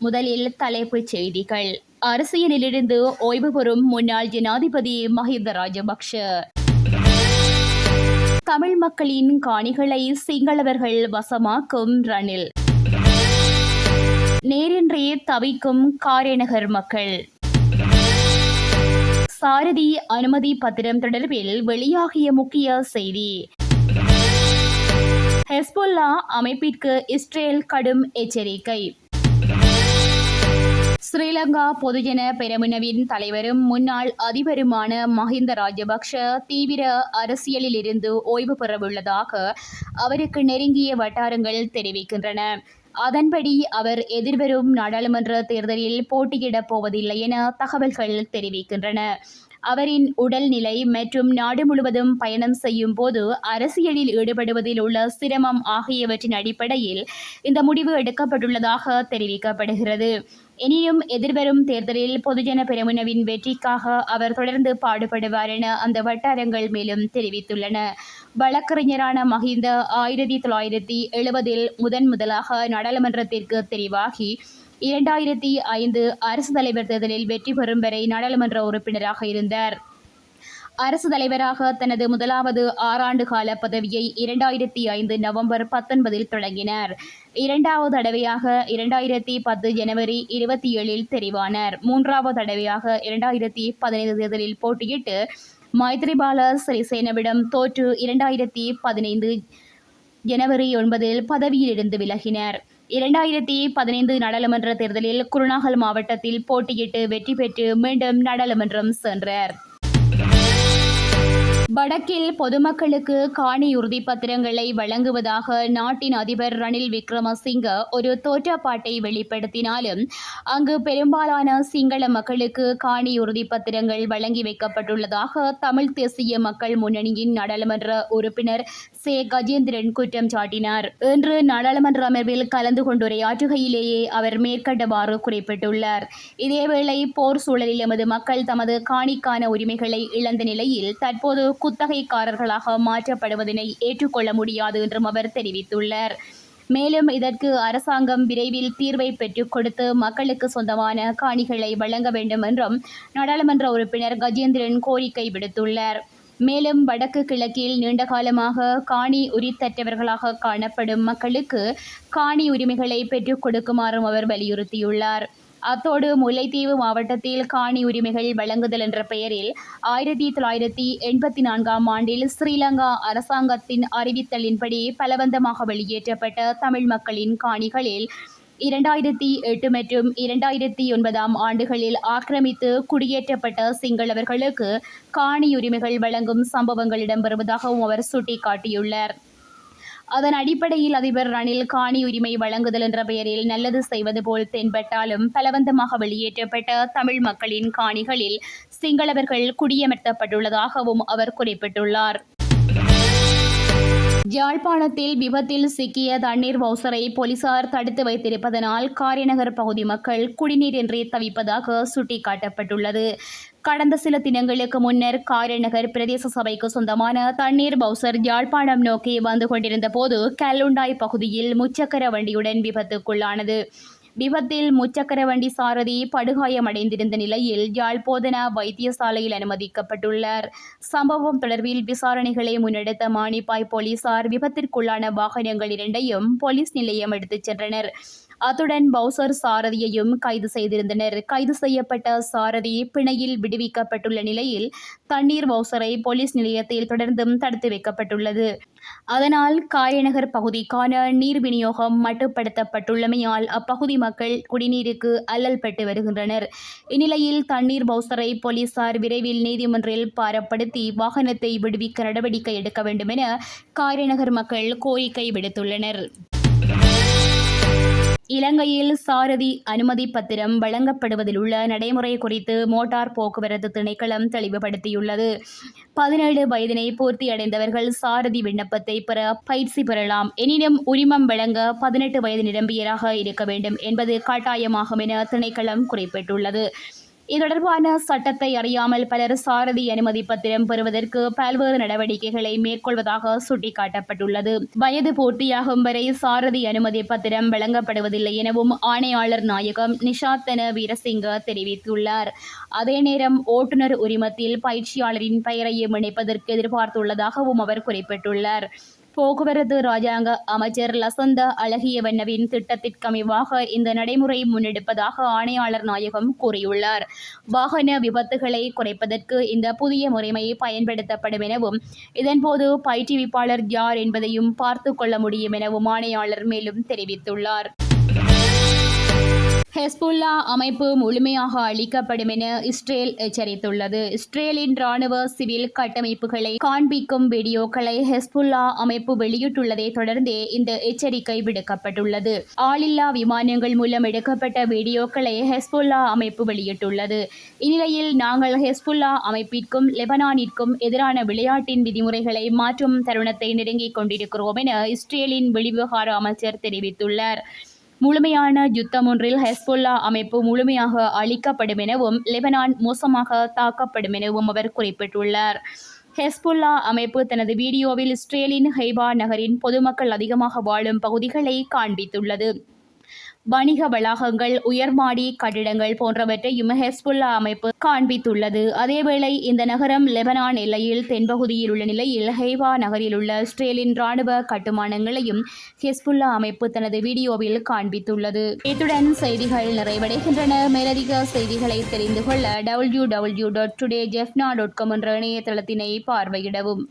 முதலில் தலைப்புச் செய்திகள். அரசியலிலிருந்து ஓய்வு பெறும் முன்னாள் ஜனாதிபதி மஹிந்த ராஜபக்ஷ. தமிழ் மக்களின் காணிகளை சிங்களவர்கள் வசமாக்கும் ரணில். நேரின்றி தவிக்கும் காரைநகர் மக்கள். சாரதி அனுமதி பத்திரம் தொடர்பில் வெளியாகிய முக்கிய செய்தி. ஹெஸ்புல்லா அமைப்பிற்கு இஸ்ரேல் கடும் எச்சரிக்கை. ஸ்ரீலங்கா பொதுஜன பெரமுனவின் தலைவரும் முன்னாள் அதிபருமான மஹிந்த ராஜபக்ஷ தீவிர அரசியலில் இருந்து ஓய்வு பெறவுள்ளதாக அவருக்கு நெருங்கிய வட்டாரங்கள் தெரிவிக்கின்றன. அதன்படி அவர் எதிர்வரும் நாடாளுமன்ற தேர்தலில் போட்டியிடப் போவதில்லை என தகவல்கள் தெரிவிக்கின்றன. அவரின் உடல்நிலை மற்றும் நாடு முழுவதும் பயணம் செய்யும் போது அரசியலில் ஈடுபடுவதில் உள்ள சிரமம் ஆகியவற்றின் அடிப்படையில் இந்த முடிவு எடுக்கப்பட்டுள்ளதாக தெரிவிக்கப்படுகிறது. எனினும் எதிர்வரும் தேர்தலில் பொதுஜன பெரமுனவின் வெற்றிக்காக அவர் தொடர்ந்து பாடுபடுவார் என அந்த வட்டாரங்கள் மேலும் தெரிவித்துள்ளன. வழக்கறிஞரான மஹிந்த 1970 முதலாக நாடாளுமன்றத்திற்கு தெரிவாகி 2005 அரசு தலைவர் தேர்தலில் வெற்றி பெறும் வரை நாடாளுமன்ற உறுப்பினராக இருந்தார். அரசு தலைவராக தனது முதலாவது 6 ஆண்டு கால பதவியை 2005 நவம்பர் 19 தொடங்கினார். இரண்டாவது தடவையாக 2010 ஜனவரி 27 தெரிவானார். மூன்றாவது தடவையாக 2015 தேர்தலில் போட்டியிட்டு மைத்ரிபால சிறிசேனவிடம் தோற்று 2015 ஜனவரி 9 பதவியிலிருந்து விலகினார். 2015 நாடாளுமன்ற தேர்தலில் குருநாகல் மாவட்டத்தில் போட்டியிட்டு வெற்றி பெற்று மீண்டும் நாடாளுமன்றம் சென்றார். வடக்கில் பொதுமக்களுக்கு காணி உறுதிப்பத்திரங்களை வழங்குவதாக நாட்டின் அதிபர் ரணில் விக்ரமசிங்க ஒரு தோற்றப்பாட்டை வெளிப்படுத்தினாலும் அங்கு பெரும்பாலான சிங்கள மக்களுக்கு காணி உறுதிப்பத்திரங்கள் வழங்கி வைக்கப்பட்டுள்ளதாக தமிழ் தேசிய மக்கள் முன்னணியின் நாடாளுமன்ற உறுப்பினர் சே கஜேந்திரன் குற்றம் சாட்டினார். இன்று நாடாளுமன்ற அமர்வில் கலந்து கொண்டுரையாற்றுகையிலேயே அவர் மேற்கண்டவாறு குறிப்பிட்டுள்ளார். இதேவேளை போர் சூழலில் எமது மக்கள் தமது காணிக்கான உரிமைகளை இழந்த நிலையில் தற்போது குத்தகைக்காரர்களாக மாற்றப்படுவதனை ஏற்றுக்கொள்ள முடியாது என்றும் அவர் தெரிவித்துள்ளார். மேலும் இதற்கு அரசாங்கம் விரைவில் தீர்வை பெற்றுக் கொடுத்து மக்களுக்கு சொந்தமான காணிகளை வழங்க வேண்டும் என்றும் நாடாளுமன்ற உறுப்பினர் கஜேந்திரன் கோரிக்கை விடுத்துள்ளார். மேலும் வடக்கு கிழக்கில் நீண்டகாலமாக காணி உரித்தற்றவர்களாக காணப்படும் மக்களுக்கு காணி உரிமைகளை பெற்றுக் கொடுக்குமாறும் அவர் வலியுறுத்தியுள்ளார். அத்தோடு முல்லைத்தீவு மாவட்டத்தில் காணி உரிமைகள் வழங்குதல் என்ற பெயரில் 1984 ஆண்டில் ஸ்ரீலங்கா அரசாங்கத்தின் அறிவித்தலின்படி பலவந்தமாக வெளியேற்றப்பட்ட தமிழ் மக்களின் காணிகளில் 2008 மற்றும் 2009 ஆண்டுகளில் ஆக்கிரமித்து குடியேற்றப்பட்ட சிங்களவர்களுக்கு காணி உரிமைகள் வழங்கும் சம்பவங்கள் இடம்பெறுவதாகவும் அவர் சுட்டிக்காட்டியுள்ளார். அதன் அடிப்படையில் அதிபர் ரணில் காணி உரிமை வழங்குதல் என்ற பெயரில் நல்லது செய்வது போல் தென்பட்டாலும் பலவந்தமாக வெளியேற்றப்பட்ட தமிழ் மக்களின் காணிகளில் சிங்களவர்கள் குடியமர்த்தப்பட்டுள்ளதாகவும் அவர் குறிப்பிட்டுள்ளார். யாழ்ப்பாணத்தில் விபத்தில் சிக்கிய தண்ணீர் பவுசரை போலீசார் தடுத்து வைத்திருப்பதனால் காரைநகர் பகுதி மக்கள் குடிநீரின்றி தவிப்பதாக சுட்டிக்காட்டப்பட்டுள்ளது. கடந்த சில தினங்களுக்கு முன்னர் காரைநகர் பிரதேச சபைக்கு சொந்தமான தண்ணீர் பவுசர் யாழ்ப்பாணம் நோக்கி வந்து கொண்டிருந்த போது கல்லுண்டாய் பகுதியில் முச்சக்கர வண்டியுடன் விபத்துக்குள்ளானது. விபத்தில் முச்சக்கர வண்டி சாரதி படுகாயமடைந்திருந்த நிலையில் யாழ் போதனா வைத்தியசாலையில் அனுமதிக்கப்பட்டுள்ளார். சம்பவம் தொடர்பில் விசாரணைகளை முன்னெடுத்த மானிப்பாய் போலீசார் விபத்திற்குள்ளான வாகனங்கள் இரண்டையும் போலீஸ் நிலையம் எடுத்துச் சென்றனர். அத்துடன் பவுசர் சாரதியையும் கைது செய்திருந்தனர். கைது செய்யப்பட்ட சாரதி பிணையில் விடுவிக்கப்பட்டுள்ள நிலையில் தண்ணீர் பவுசரை போலீஸ் நிலையத்தில் தொடர்ந்தும் தடுத்து வைக்கப்பட்டுள்ளது. அதனால் காரைநகர் பகுதிக்கான நீர் விநியோகம் மட்டுப்படுத்தப்பட்டுள்ளமையால் அப்பகுதி மக்கள் குடிநீருக்கு அல்லல்பட்டு வருகின்றனர். இந்நிலையில் தண்ணீர் பவுசரை போலீசார் விரைவில் நீதிமன்றில் பாரப்படுத்தி வாகனத்தை விடுவிக்க நடவடிக்கை எடுக்க வேண்டும் என காரைநகர் மக்கள் கோரிக்கை விடுத்துள்ளனர். இலங்கையில் சாரதி அனுமதி பத்திரம் வழங்கப்படுவதில் உள்ள நடைமுறை குறித்து மோட்டார் போக்குவரத்து திணைக்களம் தெளிவுபடுத்தியுள்ளது. 17 வயதினை பூர்த்தியடைந்தவர்கள் சாரதி விண்ணப்பத்தை பெற பயிற்சி பெறலாம். எனினும் உரிமம் வழங்க 18 வயது நிரம்பியராக இருக்க வேண்டும் என்பது கட்டாயமாகும் என திணைக்களம் குறிப்பிட்டுள்ளது. இது தொடர்பான சட்டத்தை அறியாமல் பலர் சாரதி அனுமதி பத்திரம் பெறுவதற்கு பல்வேறு நடவடிக்கைகளை மேற்கொள்வதாக சுட்டிக்காட்டப்பட்டுள்ளது. வயது பூர்த்தியாகும் வரை சாரதி அனுமதி பத்திரம் வழங்கப்படுவதில்லை எனவும் ஆணையாளர் நாயகம் நிஷாத்தன வீரசிங்க தெரிவித்துள்ளார். அதே நேரம் ஓட்டுநர் உரிமத்தில் பயிற்சியாளரின் பெயரையும் இணைப்பதற்கு எதிர்பார்த்துள்ளதாகவும் அவர் குறிப்பிட்டுள்ளார். போக்குவரத்து ராஜாங்க அமைச்சர் லசந்த அழகியவண்ணவின் திட்டத்திற்கமைவாக இந்த நடைமுறை முன்னெடுப்பதாக ஆணையாளர் நாயகம் கூறியுள்ளார். வாகன விபத்துகளை குறைப்பதற்கு இந்த புதிய முறைமை பயன்படுத்தப்படும் எனவும் இதன்போது பயிற்றுவிப்பாளர் யார் என்பதையும் பார்த்துக் கொள்ள முடியும் எனவும் ஆணையாளர் மேலும் தெரிவித்துள்ளார். ஹெஸ்புல்லா அமைப்பு முழுமையாக அழிக்கப்படும் என இஸ்ரேல் எச்சரித்துள்ளது. இஸ்ரேலின் ராணுவ சிவில் கட்டமைப்புகளை காண்பிக்கும் வீடியோக்களை ஹெஸ்புல்லா அமைப்பு வெளியிட்டுள்ளதை தொடர்ந்தே இந்த எச்சரிக்கை விடுக்கப்பட்டுள்ளது. ஆளில்லா விமானங்கள் மூலம் எடுக்கப்பட்ட வீடியோக்களை ஹெஸ்புல்லா அமைப்பு வெளியிட்டுள்ளது. இந்நிலையில் நாங்கள் ஹெஸ்புல்லா அமைப்பிற்கும் லெபனானிற்கும் எதிரான விளையாட்டின் விதிமுறைகளை மாற்றும் தருணத்தை நெருங்கிக் கொண்டிருக்கிறோம் என இஸ்ரேலின் வெளிவிவகார அமைச்சர் தெரிவித்துள்ளார். முழுமையான யுத்தம் ஒன்றில் ஹெஸ்புல்லா அமைப்பு முழுமையாக அழிக்கப்படும் எனவும் லெபனான் மோசமாக தாக்கப்படும் எனவும் அவர் குறிப்பிட்டுள்ளார். ஹெஸ்புல்லா அமைப்பு தனது வீடியோவில் இஸ்ரேலின் ஹைபா நகரின் பொதுமக்கள் அதிகமாக வாழும் பகுதிகளை காண்பித்துள்ளது. வணிக வளாகங்கள், உயர்மாடி கட்டிடங்கள் போன்றவற்றையும் ஹெஸ்புல்லா அமைப்பு காண்பித்துள்ளது. அதேவேளை இந்த நகரம் லெபனான் எல்லையில் தென்பகுதியில் உள்ள நிலையில் ஹைபா நகரில் உள்ள இஸ்ரேலின் ராணுவ கட்டுமானங்களையும் ஹெஸ்புல்லா அமைப்பு தனது வீடியோவில் காண்பித்துள்ளது. இத்துடன் செய்திகள் நிறைவடைகின்றன. மேலதிக செய்திகளை தெரிந்து கொள்ள www.todayjefna.com என்ற இணையதளத்தினை பார்வையிடவும்.